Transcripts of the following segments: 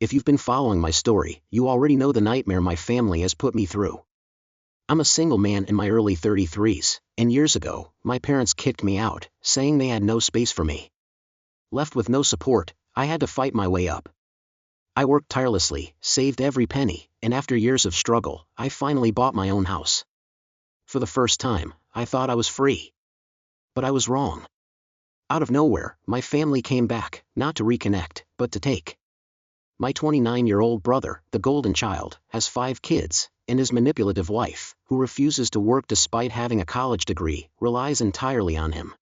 If you've been following my story, you already know the nightmare my family has put me through. I'm a single man in my early 33s, and years ago, my parents kicked me out, saying they had no space for me. Left with no support, I had to fight my way up. I worked tirelessly, saved every penny, and after years of struggle, I finally bought my own house. For the first time, I thought I was free. But I was wrong. Out of nowhere, my family came back, not to reconnect, but to take. My 29-year-old brother, the golden child, has 5 kids, and his manipulative wife, who refuses to work despite having a college degree, relies entirely on him.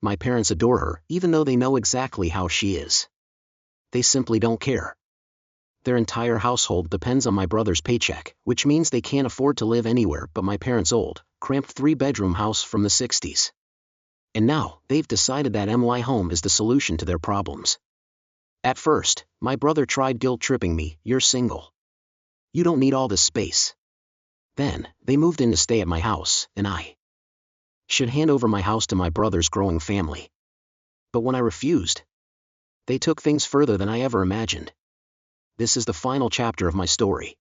My parents adore her, even though they know exactly how she is. They simply don't care. Their entire household depends on my brother's paycheck, which means they can't afford to live anywhere but my parents' old, cramped 3-bedroom house from the 60s. And now, they've decided that my home is the solution to their problems. At first, my brother tried guilt-tripping me, "You're single. You don't need all this space." Then, they moved in to stay at my house, and I should hand over my house to my brother's growing family. But when I refused, they took things further than I ever imagined. This is the final chapter of my story.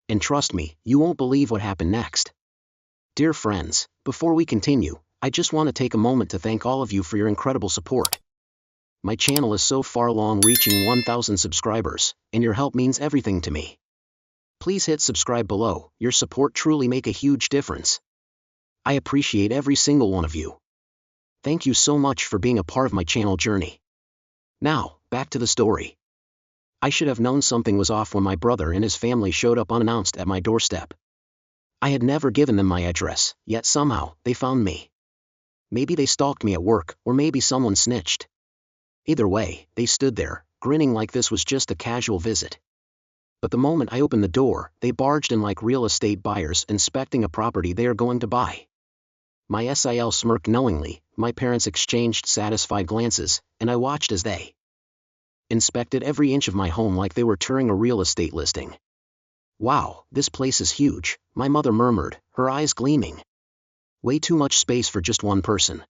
And trust me, you won't believe what happened next. Dear friends, before we continue, I just want to take a moment to thank all of you for your incredible support. My channel is so far along, reaching 1,000 subscribers, and your help means everything to me. Please hit subscribe below, your support truly makes a huge difference. I appreciate every single one of you. Thank you so much for being a part of my channel journey. Now, back to the story. I should have known something was off when my brother and his family showed up unannounced at my doorstep. I had never given them my address, yet somehow, they found me. Maybe they stalked me at work, or maybe someone snitched. Either way, they stood there, grinning like this was just a casual visit. But the moment I opened the door, they barged in like real estate buyers inspecting a property they are going to buy. My SIL smirked knowingly, my parents exchanged satisfied glances, and I watched as they inspected every inch of my home like they were touring a real estate listing. "Wow, this place is huge," my mother murmured, her eyes gleaming. "Way too much space for just one person."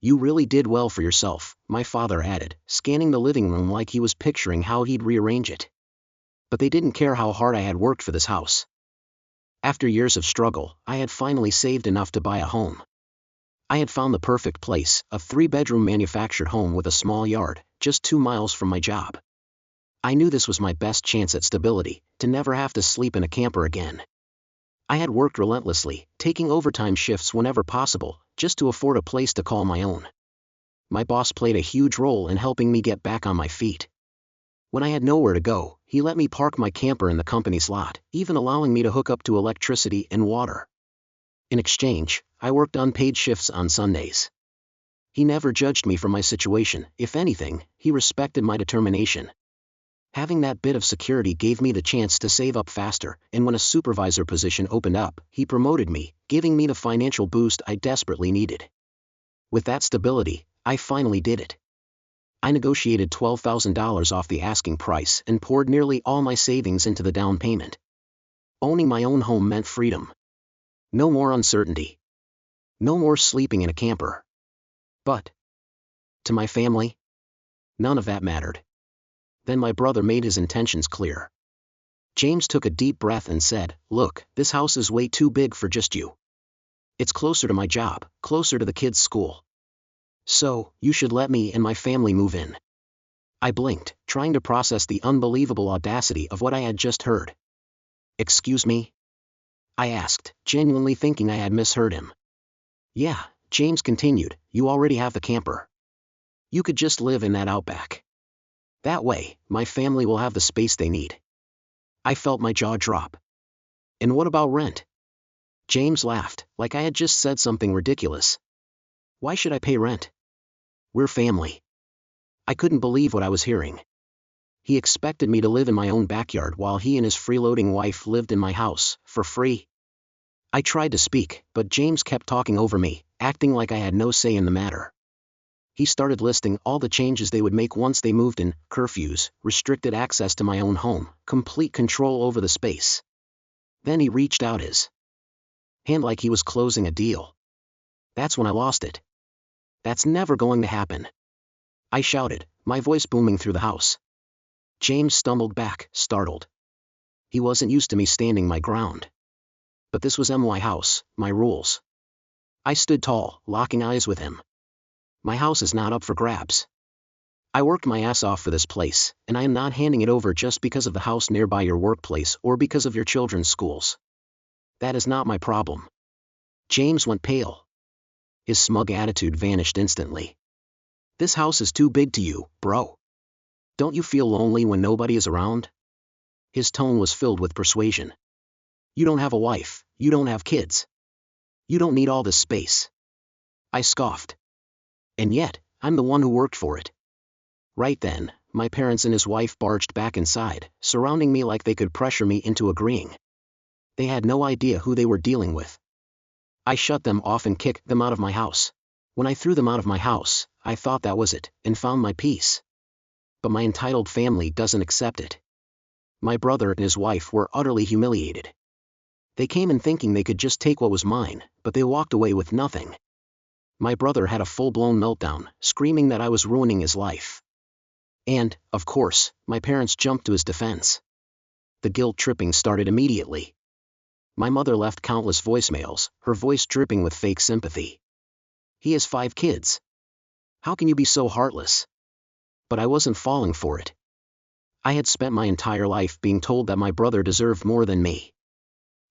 "You really did well for yourself," my father added, scanning the living room like he was picturing how he'd rearrange it. But they didn't care how hard I had worked for this house. After years of struggle, I had finally saved enough to buy a home. I had found the perfect place, a 3-bedroom manufactured home with a small yard, just 2 miles from my job. I knew this was my best chance at stability, to never have to sleep in a camper again. I had worked relentlessly, taking overtime shifts whenever possible, just to afford a place to call my own. My boss played a huge role in helping me get back on my feet. When I had nowhere to go, he let me park my camper in the company's lot, even allowing me to hook up to electricity and water. In exchange, I worked unpaid shifts on Sundays. He never judged me for my situation, if anything, he respected my determination. Having that bit of security gave me the chance to save up faster, and when a supervisor position opened up, he promoted me, giving me the financial boost I desperately needed. With that stability, I finally did it. I negotiated $12,000 off the asking price and poured nearly all my savings into the down payment. Owning my own home meant freedom. No more uncertainty. No more sleeping in a camper. But to my family, none of that mattered. Then my brother made his intentions clear. James took a deep breath and said, "Look, this house is way too big for just you. It's closer to my job, closer to the kids' school. So, you should let me and my family move in." I blinked, trying to process the unbelievable audacity of what I had just heard. "Excuse me?" I asked, genuinely thinking I had misheard him. "Yeah," James continued, "you already have the camper. You could just live in that outback. That way, my family will have the space they need." I felt my jaw drop. "And what about rent?" James laughed, like I had just said something ridiculous. "Why should I pay rent? We're family." I couldn't believe what I was hearing. He expected me to live in my own backyard while he and his freeloading wife lived in my house, for free. I tried to speak, but James kept talking over me, acting like I had no say in the matter. He started listing all the changes they would make once they moved in: curfews, restricted access to my own home, complete control over the space. Then he reached out his hand like he was closing a deal. That's when I lost it. "That's never going to happen," I shouted, my voice booming through the house. James stumbled back, startled. He wasn't used to me standing my ground. But this was my house, my rules. I stood tall, locking eyes with him. My house is not up for grabs. I worked my ass off for this place, and I am not handing it over just because of the house nearby your workplace or because of your children's schools. That is not my problem. James went pale. His smug attitude vanished instantly. This house is too big to you, bro. Don't you feel lonely when nobody is around? His tone was filled with persuasion. You don't have a wife, you don't have kids. You don't need all this space. I scoffed. And yet, I'm the one who worked for it. Right then, my parents and his wife barged back inside, surrounding me like they could pressure me into agreeing. They had no idea who they were dealing with. I shut them off and kicked them out of my house. When I threw them out of my house, I thought that was it, and found my peace. But my entitled family doesn't accept it. My brother and his wife were utterly humiliated. They came in thinking they could just take what was mine, but they walked away with nothing. My brother had a full-blown meltdown, screaming that I was ruining his life. And, of course, my parents jumped to his defense. The guilt-tripping started immediately. My mother left countless voicemails, her voice dripping with fake sympathy. He has 5 kids. How can you be so heartless? But I wasn't falling for it. I had spent my entire life being told that my brother deserved more than me.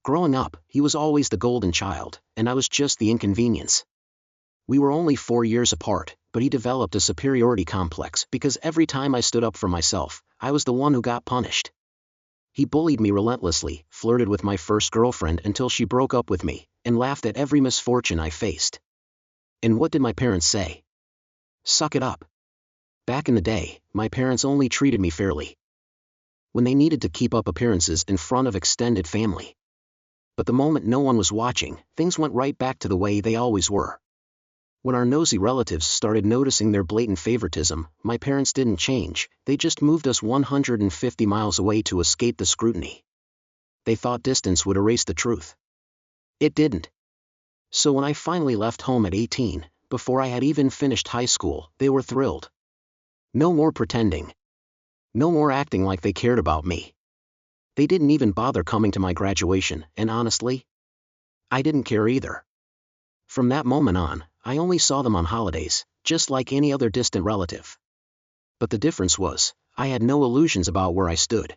Growing up, he was always the golden child, and I was just the inconvenience. We were only 4 years apart, but he developed a superiority complex because every time I stood up for myself, I was the one who got punished. He bullied me relentlessly, flirted with my first girlfriend until she broke up with me, and laughed at every misfortune I faced. And what did my parents say? Suck it up. Back in the day, my parents only treated me fairly. When they needed to keep up appearances in front of extended family. But the moment no one was watching, things went right back to the way they always were. When our nosy relatives started noticing their blatant favoritism, my parents didn't change, they just moved us 150 miles away to escape the scrutiny. They thought distance would erase the truth. It didn't. So when I finally left home at 18, before I had even finished high school, they were thrilled. No more pretending. No more acting like they cared about me. They didn't even bother coming to my graduation, and honestly, I didn't care either. From that moment on, I only saw them on holidays, just like any other distant relative. But the difference was, I had no illusions about where I stood.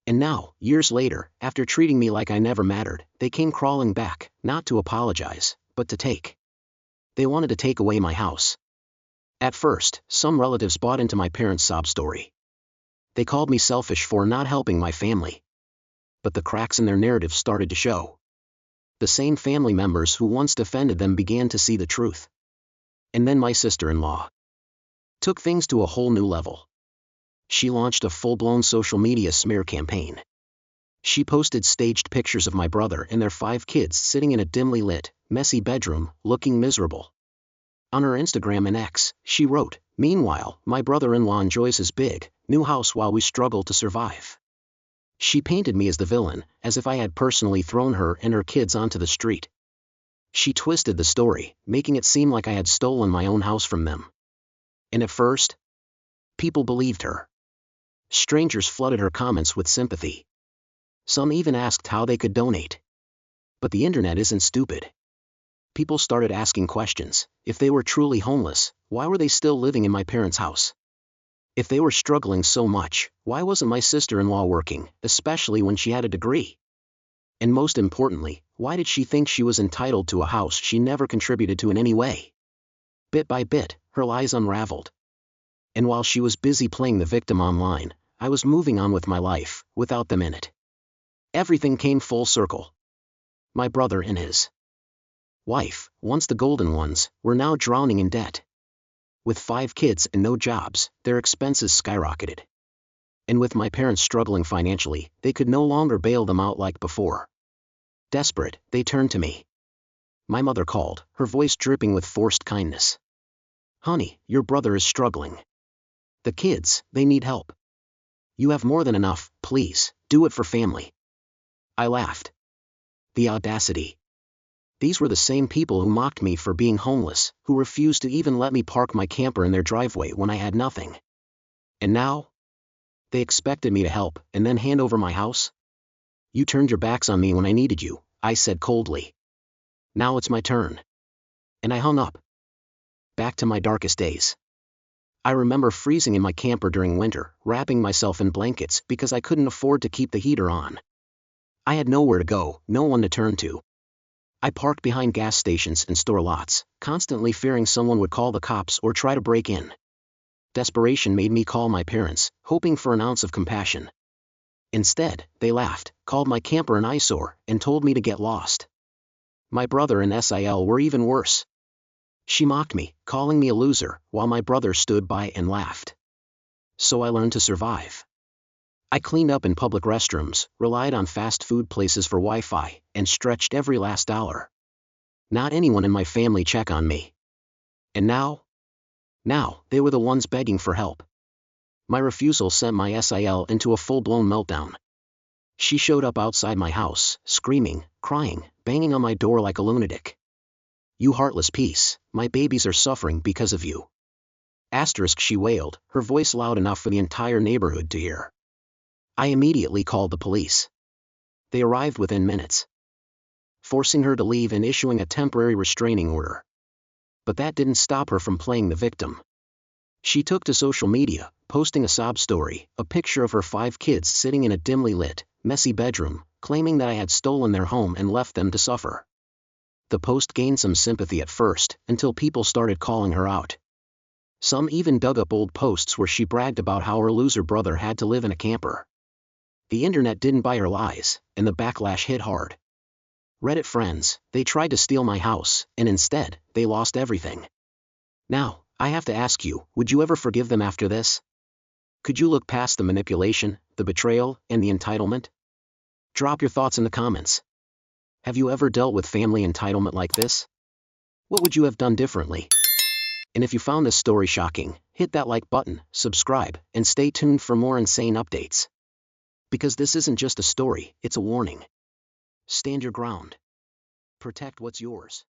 And now, years later, after treating me like I never mattered, they came crawling back, not to apologize, but to take. They wanted to take away my house. At first, some relatives bought into my parents' sob story. They called me selfish for not helping my family. But the cracks in their narrative started to show. The same family members who once defended them began to see the truth. And then my sister-in-law took things to a whole new level. She launched a full-blown social media smear campaign. She posted staged pictures of my brother and their 5 kids sitting in a dimly lit, messy bedroom, looking miserable. On her Instagram and X, she wrote, "Meanwhile, my brother-in-law enjoys his big, new house while we struggle to survive." She painted me as the villain, as if I had personally thrown her and her kids onto the street. She twisted the story, making it seem like I had stolen my own house from them. And at first, people believed her. Strangers flooded her comments with sympathy. Some even asked how they could donate. But the internet isn't stupid. People started asking questions. If they were truly homeless, why were they still living in my parents' house? If they were struggling so much, why wasn't my sister-in-law working, especially when she had a degree? And most importantly, why did she think she was entitled to a house she never contributed to in any way? Bit by bit, her lies unraveled. And while she was busy playing the victim online, I was moving on with my life, without them in it. Everything came full circle. My brother and his wife, once the golden ones, were now drowning in debt. With 5 kids and no jobs, their expenses skyrocketed. And with my parents struggling financially, they could no longer bail them out like before. Desperate, they turned to me. My mother called, her voice dripping with forced kindness. "Honey, your brother is struggling. The kids, they need help. You have more than enough, please, do it for family." I laughed. The audacity. These were the same people who mocked me for being homeless, who refused to even let me park my camper in their driveway when I had nothing. And now? They expected me to help and then hand over my house? You turned your backs on me when I needed you, I said coldly. Now it's my turn. And I hung up. Back to my darkest days. I remember freezing in my camper during winter, wrapping myself in blankets because I couldn't afford to keep the heater on. I had nowhere to go, no one to turn to. I parked behind gas stations and store lots, constantly fearing someone would call the cops or try to break in. Desperation made me call my parents, hoping for an ounce of compassion. Instead, they laughed, called my camper an eyesore, and told me to get lost. My brother and Sil were even worse. She mocked me, calling me a loser, while my brother stood by and laughed. So I learned to survive. I cleaned up in public restrooms, relied on fast food places for Wi-Fi, and stretched every last dollar. Not anyone in my family checked on me. And now? Now, they were the ones begging for help. My refusal sent my Sil into a full-blown meltdown. She showed up outside my house, screaming, crying, banging on my door like a lunatic. You heartless piece, my babies are suffering because of you. Asterisk, she wailed, her voice loud enough for the entire neighborhood to hear. I immediately called the police. They arrived within minutes, forcing her to leave and issuing a temporary restraining order. But that didn't stop her from playing the victim. She took to social media, posting a sob story, a picture of her 5 kids sitting in a dimly lit, messy bedroom, claiming that I had stolen their home and left them to suffer. The post gained some sympathy at first, until people started calling her out. Some even dug up old posts where she bragged about how her loser brother had to live in a camper. The internet didn't buy her lies, and the backlash hit hard. Reddit friends, they tried to steal my house, and instead, they lost everything. Now, I have to ask you, would you ever forgive them after this? Could you look past the manipulation, the betrayal, and the entitlement? Drop your thoughts in the comments. Have you ever dealt with family entitlement like this? What would you have done differently? And if you found this story shocking, hit that like button, subscribe, and stay tuned for more insane updates. Because this isn't just a story, it's a warning. Stand your ground. Protect what's yours.